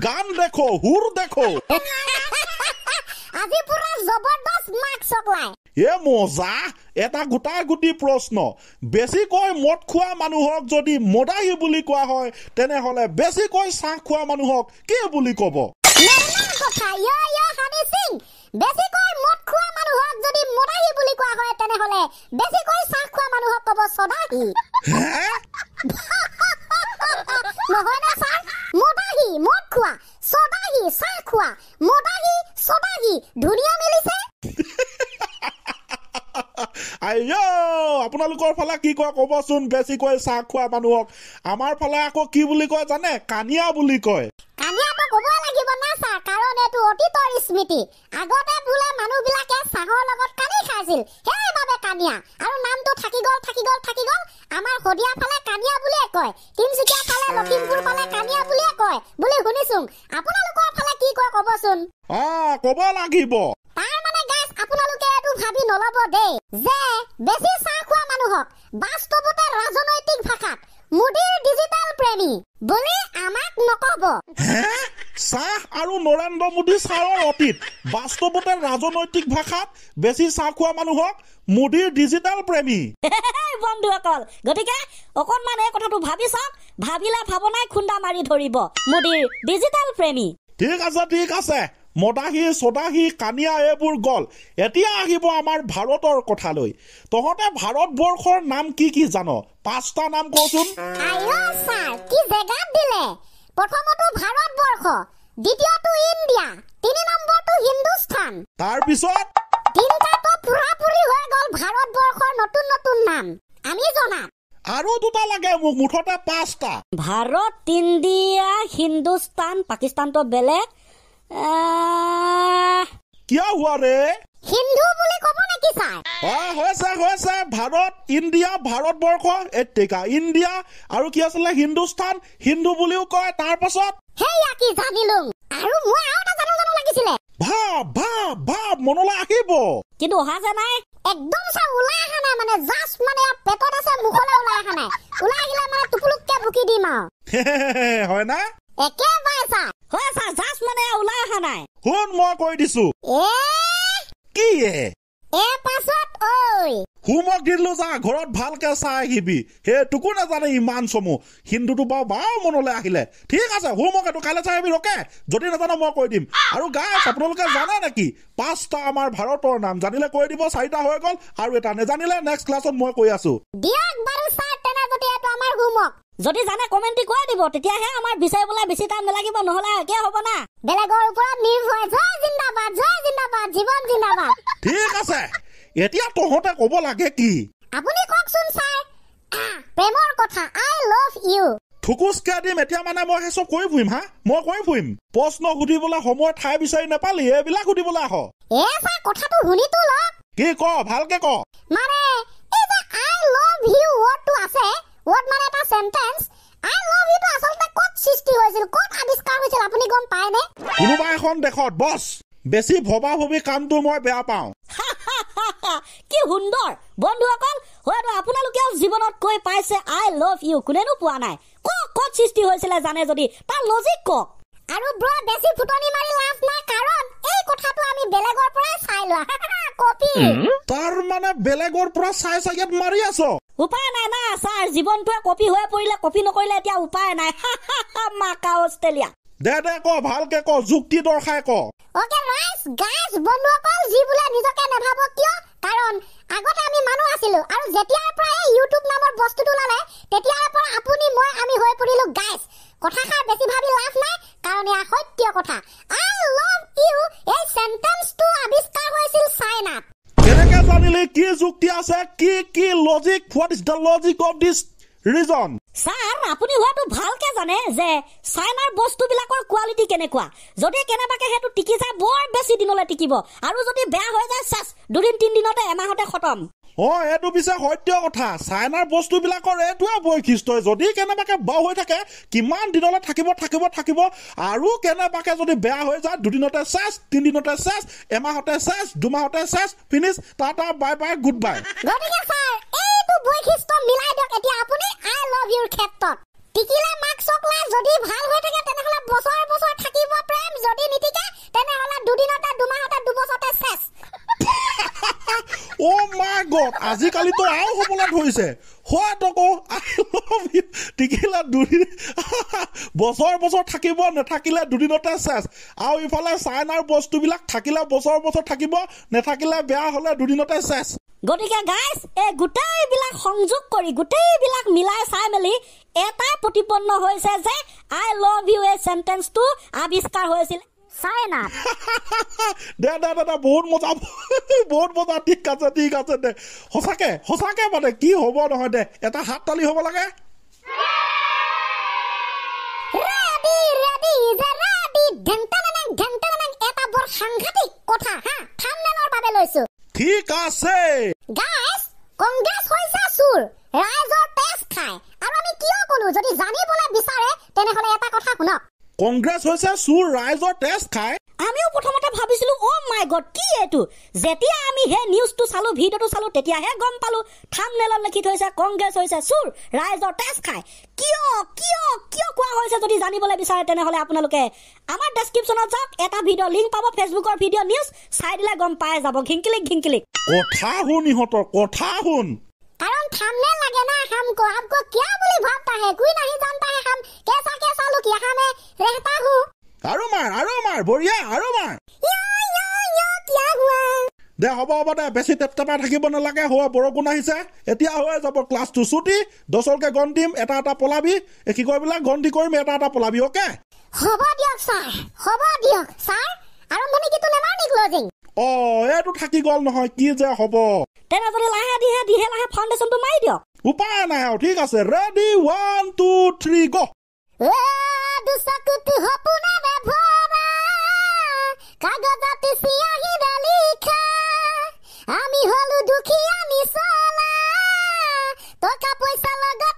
গান দেখো হুৰ দেখো আজি পুৰা জবৰদস্ত মাক চকলাই এ মজা এটা গোটা গুটি প্ৰশ্ন বেছিকৈ মদ খোৱা মানুহক যদি মদাহী বুলি কোৱা হয় তেনেহলে বেছিকৈ চাহ খোৱা মানুহক কি বুলি ক'ব কথা হানি সিং বেছিকৈ মদ খোৱা মানুহক যদি মদাহী বুলি কোৱা হয় তেনেহলে বেছিকৈ চাহ খোৱা মানুহক ক'ব সদাহী নহয় না ছাৰ মদাহী মদ খোৱা সদাহী চাহ খোৱা মদাহী সদাহী ধুনীয়া মিলিছে আইও আপোনালোকৰ ফালে কি কয় ক'বচোন বেছিকৈ চাহ খোৱা মানুহক আমাৰ ফালে আকৌ কি বুলি কয় জানে কানিয়া বুলি কয় কানিয়াটো ক'ব লাগিব না ছাৰ কাৰণ এইটো অতীতৰ স্মৃতি আগতে বোলে মানুহবিলাকে চাহৰ লগত কানি খাইছিল সেইবাবে কানিয়া আৰু নামটো থাকি গ'ল আমাৰ হদিয়া ফালে কানিয়া বুলিয়ে কয় তিনচুকীয়া ফালে লখিমপুৰ ফালে কানিয়া বুলিয়ে কয় বুলি শুনিছো আপোনালোকৰ ফালে কি কয় ক'বচোন ক'ব লাগিব তাৰ মানে গাইছ আপোনালোকে এইটো ভাবি নলব দেই যে বেছি চাহ খোৱা মানুহক বাস্তৱতে ৰাজনৈতিক ভাষাত মোদীৰ ডিজিটেল প্ৰেমী বুলি আমাক নকব চাহ আৰু নৰেন্দ্ৰ মোদী ছাৰৰ অতীত বাস্তৱতে ৰাজনৈতিক ভাষাত বেছি চাহ খোৱা মানুহক মোদীৰ ডিজিটেল প্ৰেমী বন্ধুসকল গতিকে অকণমান এই কথাটো ভাবি চাওক ভাবিলে ভাৱনাই খুন্দা মাৰি ধৰিব মোদীৰ ডিজিটেল প্ৰেমী ঠিক আছে মদাহী সদাহী কানিয়া এইবোৰ গ'ল এতিয়া আহিব আমাৰ ভাৰতৰ কথালৈ তহঁতে ভাৰতবৰ্ষৰ নাম কি জানো 5টা নাম কচোন আইও ছাৰ কি জেগাত দিলে প্ৰথমটো ভাৰতবৰ্ষ দ্বিতীয়টো ইণ্ডিয়া 3 নম্বৰটো হিন্দুস্তান তাৰ পিছত তিনটাটো পুৰাপুৰি হৈ গ'ল ভাৰতবৰ্ষৰ নতুন নাম আমি জনাত আৰু দুটা লাগে মোক মুঠতে 5টা ভাৰত ইণ্ডিয়া হিন্দুস্তান পাকিস্তানটো বেলেগ কিয় হোৱা ৰে হিন্দু বুলি ক'ব নেকি ছাৰ হৈছে ভাৰত ইণ্ডিয়া ভাৰতবৰ্ষ এতেকা ইণ্ডিয়া আৰু কি আছিলে হিন্দুস্তান হিন্দু বুলিও কয় তাৰ পাছত হেয়া কি জানিলো আৰু মই আৰু এটা জানো লাগিছিলে ভাব মনলৈ আহিব কিন্তু অহা যে নাই একদম ছাৰ ওলাই অহা নাই মানে জাষ্ট মানে পেটত আছে মুখলৈ ওলাই অহা নাই ওলাই আহিলে মানে টুপুলুককে বুকি দিম আৰু হয় না একেবাৰে ছাৰ হয় ছাৰ জাষ্ট মানে ওলাই অহা নাই শুন মই কৈ দিছো কি পাছত ঐ হোমৱৰ্ক দিলো যা ঘৰত ভালকে চাই আহিবি সেইটোকো নাজানে ইমান চমু হিন্দুটো বাৰু মনলৈ আহিলে ঠিক আছে হোমৱৰ্ক এইটো কাইলৈ চাই আহিবি ৰকে যদি নাজানো মই কৈ দিম আৰু গাইছ আপোনালোকে জানে নেকি 5টা আমাৰ ভাৰতৰ নাম জানিলে কৈ দিব 4টা হৈ গ'ল আৰু এটা নেজানিলে নেক্সট ক্লাছত মই কৈ আছো দিয়ক বাৰু ছাৰ তেনে যদি এইটো আমাৰ হোমৱৰ্ক যদি জানে কমেন্টে কৈ দিব তেতিয়াহে আমাৰ বিচাৰিবলৈ বেছি টাইম নালাগিব নহলে একে হ'ব না বেলেগৰ ওপৰত নিৰ্ভৰ জয় জিন্দাবাদ জীৱন জিন্দাবাদ ঠিক আছে এতিয়া তহঁতে ক'ব লাগে কি আপুনি কওকচোন ছাৰ প্ৰেমৰ কথা আই লাভ ইউ থুকুচকে দিম এতিয়া মানে মই সেই চব কৈ ফুৰিম মই কৈ ফুৰিম প্ৰশ্ন সুধিবলৈ সময় ঠাই বিচাৰি নাপালি এইবিলাক সুধিবলৈ আহ ছাৰ কথাটো শুনিতো লওক কি ক ভালকে ক মানে এই যে আই লাভ ইউ ৱৰ্ডটো আছে ৱৰ্ড মানে এটা সেন্টেন্স আই লাভ ইউ টো আচলতে ক'ত সৃষ্টি হৈছিল ক'ত আৱিষ্কাৰ হৈছিল আপুনি গম পায়নে কোনোবা এখন দেশত বছ বেছি ভবা-ভবি কামটো মই বেয়া পাওঁ কি সুন্দৰ বন্ধুসকল হয়তো আপোনালোকেও জীৱনত কৈ পাইছে আই লাভ ইউ কোনেনো পোৱা নাই ক'ত সৃষ্টি হৈছিল জানে যদি তাৰ লজিক কওক আৰু ব্ৰ বেছি ফুটনি মাৰি লাভ নাই কাৰণ এই কথাটো আমি বেলেগৰ পৰাই চাই লোৱা কপি তাৰ মানে বেলেগৰ পৰা চাই ইয়াত মাৰি আছো উপায় নাই না ছাৰ জীৱনটোৱে কপি হৈ পৰিলে কপি নকৰিলে এতিয়া উপায় নাই মাকা অষ্ট্ৰেলিয়া দে ক ভালকে ক যুক্তি দৰ্শাই ক ওকে গাইজ বন্ধুসকল যি বোলে নিজকে নেভাব কিয় কাৰণ আগতে আমি মানুহ আছিলো আৰু যেতিয়াৰ পৰা এই ইউটিউব নামৰ বস্তুটো ওলালে তেতিয়াৰ পৰা আপুনি মই আমি হৈ পৰিলো গাইজ কথাষাৰ বেছি ভাবি লাভ নাই কাৰণ এয়া সত্য কথা আই লাভ ইউ এই সেন্টেন্সটো আৱিষ্কাৰ হৈছিল চাইনাত কেনেকে জানিলে কি যুক্তি আছে কি logic what is the logic of this reason sir আপুনি হয়তো ভালকে জানে যে চাইনাৰ বস্তুবিলাকৰ কোৱালিটি কেনেকুৱা যদি কেনেবাকে হেতু টিকি যায় বৰ বেছি দিনলৈ টিকিব আৰু যদি বেয়া হৈ যায় চেছ 2-3 দিনতে এমাহতে খতম এইটো পিছে সত্য কথা চাইনাৰ বস্তুবিলাকৰ এইটোৱে বৈশিষ্ট্য যদি কেনেবাকে বেয়া হৈ থাকে কিমান দিনলৈ থাকিব আৰু কেনেবাকে যদি বেয়া হৈ যায় 2 দিনতে চেছ 3 দিনতে চেছ এমাহতে চেছ 2 মাহতে চেছ finish tata bye bye good bye গতিকে ছাৰ এইটো বৈশিষ্ট্য মিলাই দিয়ক এতিয়া আপুনি আই লাভ ইউৰ ক্ষেত্ৰত টিকিলে মাক চকলা যদি ভাল হৈ থাকে তেনেহলে বছৰ থাকি যদি নিটিকে তেনেহলে দুদিনতে দুমাহতে দুবছৰতে চেছ অ মাই গড আজিকালিতো আৰু হ'বলৈ ধৰিছে হোৱাত আকৌ টিকিলে দুদিন বছৰ বছৰ থাকিব নাথাকিলে দুদিনতে চেছ আৰু ইফালে চাইনাৰ বস্তুবিলাক থাকিলে বছৰ বছৰ থাকিব নাথাকিলে বেয়া হ'লে দুদিনতে চেছ গতিকে গাইজ এই গোটেইবিলাক সংযোগ কৰি গোটেইবিলাক মিলাই চাই মেলি এটাই প্ৰতিপন্ন হৈছে যে আই লভ ইউ এই চেণ্টেন্সটো আৱিষ্কাৰ হৈছিল চাইনাত দে বহুত মজা ঠিক আছে দে সঁচাকে মানে কি হ'ব নহয় দে এটা হাত তালি হ'ব লাগে এটা বৰ সাংঘাতিক কথা হা থাম্বনেইলৰ বাবে লৈছো ঠিক আছে গাইস কংগ্ৰেছ হৈছে চুৰ ৰাইজৰ তেজ খায় আৰু আমি কিয় কলো যদি জানিবলৈ বিচাৰে তেনেহলে এটা কথা শুনক কংগ্ৰেছ হৈছে চুৰ ৰাইজৰ তেজ খায় আমিও প্ৰথমতে ভাবিছিলো অ মাই গড কি এইটো যেতিয়া আমি হে নিউজটো চালো ভিডিঅটো চালো তেতিয়াহে গম পালো থাম্বনেইলত লিখি থৈছে কংগ্ৰেছ হৈছে চুৰ ৰাইজৰ তেজ খায় কিয় কোৱা হৈছে যদি জানিবলৈ বিচাৰে তেনেহলে আপোনালোকে আমাৰ ডেসক্ৰিপচনত যাওক এটা ভিডিঅ লিংক পাব ফেচবুকৰ ভিডিঅ নিউজ চাই দিলে গম পাই যাব ঘিংকিলিক কথা শুন ইহঁতৰ কথা শুন कारण थामनेल लगे ना हमको आपको क्या बोली भागता है कोई नहीं जानता है हम कैसा लोग यहाँ में रहता हूँ আৰু মাৰ বঢ়িয়া আৰু মাৰ क्या हुआ দে হ'ব দে বেছি টেপটেপা থাকিব নালাগে হোৱা বৰষুণ আহিছে এতিয়া হৈ যাব ক্লাছটো ছুটি 10কে গন দিম এটা পলাবি কি কয় বিলাক গন্তি কৰিম এটা পলাবি ওকে হ'ব দিয়ক ছাৰ আৰম্ভণি কিটো নেমাৰ নি ক্লোজিং এইটো থাকি গল নহয় কি যে হ'ব তেনে যদি লাহে লাহে ফাউণ্ডেশ্যনটো মাৰি দিয়ক উপায় নাই আৰু ঠিক আছে ৰেডি 1 2 3 গো দুচকুটো সপোনে ভৰা কাগজত চিয়াহী লিখা আমি হলো দুখীয়া নিচলা টকা পইচা লগত